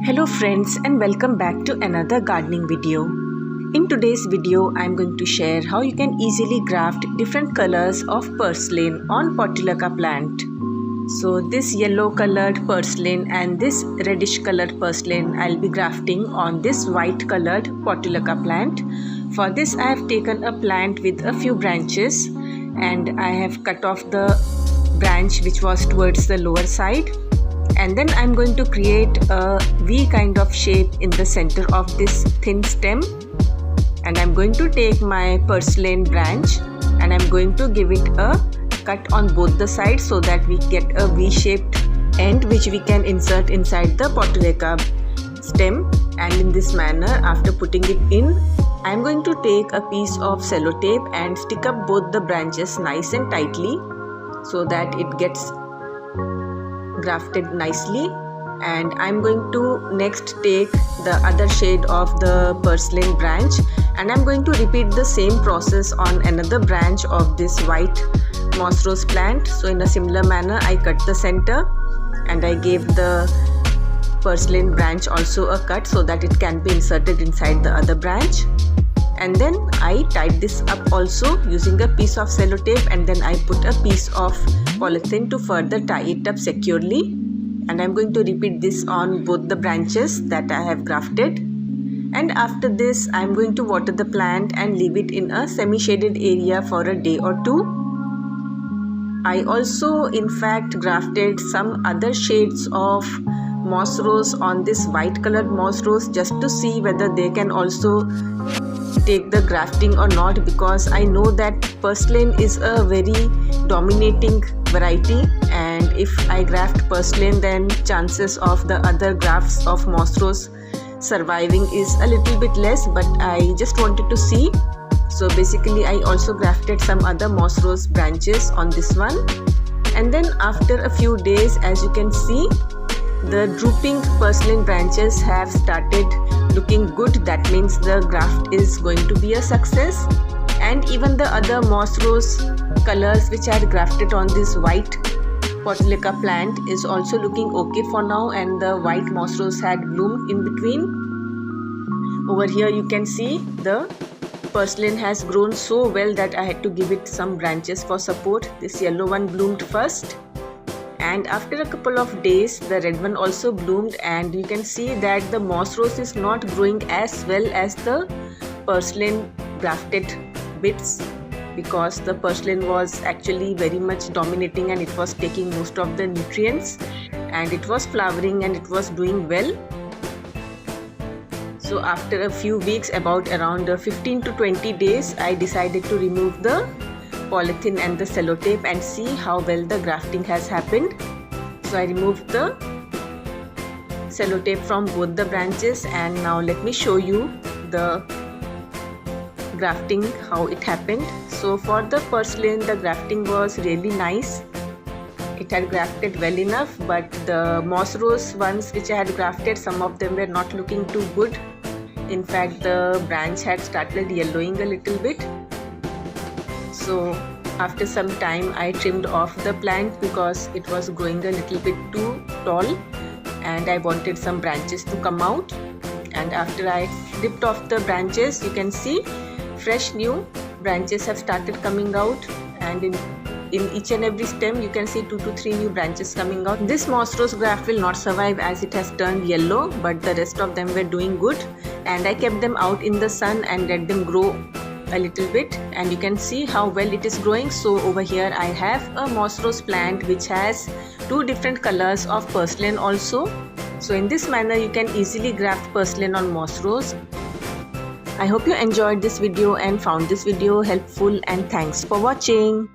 Hello friends, and welcome back to another gardening video. In today's video, I'm going to share how you can easily graft different colors of purslane on Portulaca plant. So this yellow colored purslane and this reddish colored purslane I'll be grafting on this white colored Portulaca plant. For this I have taken a plant with a few branches and I have cut off the branch which was towards the lower side. And then I'm going to create a V kind of shape in the center of this thin stem, and I'm going to take my purslane branch and I'm going to give it a cut on both the sides so that we get a V-shaped end which we can insert inside the Portulaca stem. And in this manner, after putting it in, I'm going to take a piece of sellotape and stick up both the branches nice and tightly so that it gets grafted nicely. And I'm going to next take the other shade of the purslane branch and I'm going to repeat the same process on another branch of this white moss rose plant. So in a similar manner, I cut the center and I gave the purslane branch also a cut so that it can be inserted inside the other branch. And then I tied this up also using a piece of sellotape, and then I put a piece of polythene to further tie it up securely. And I'm going to repeat this on both the branches that I have grafted. And after this, I'm going to water the plant and leave it in a semi-shaded area for a day or two. I also in fact grafted some other shades of moss rose on this white colored moss rose just to see whether they can also take the grafting or not, because I know that purslane is a very dominating variety, and if I graft purslane, then chances of the other grafts of moss rose surviving is a little bit less, but I just wanted to see. So basically I also grafted some other moss rose branches on this one, and then after a few days, as you can see, the drooping purslane branches have started looking good. That means the graft is going to be a success. And even the other moss rose colors which I had grafted on this white Portulaca plant is also looking okay for now, and the white moss rose had bloomed in between. Over here you can see the purslane has grown so well that I had to give it some branches for support. This yellow one bloomed first, and after a couple of days the red one also bloomed, and you can see that the moss rose is not growing as well as the purslane grafted bits, because the purslane was actually very much dominating and it was taking most of the nutrients, and it was flowering and it was doing well. So after a few weeks, around 15 to 20 days, I decided to remove the polythene and the sellotape and see how well the grafting has happened. So I removed the sellotape from both the branches, and now let me show you the grafting, how it happened. So for the purslane, the grafting was really nice. It had grafted well enough, but the moss rose ones which I had grafted, some of them were not looking too good. In fact, the branch had started yellowing a little bit. So after some time I trimmed off the plant because it was growing a little bit too tall and I wanted some branches to come out. And after I ripped off the branches, you can see fresh new branches have started coming out, and in each and every stem you can see 2 to 3 new branches coming out. This moss rose graft will not survive as it has turned yellow, but the rest of them were doing good, and I kept them out in the sun and let them grow a little bit, and you can see how well it is growing. So over here I have a moss rose plant which has 2 different colors of purslane also. So in this manner you can easily graft purslane on moss rose. I hope you enjoyed this video and found this video helpful, and thanks for watching.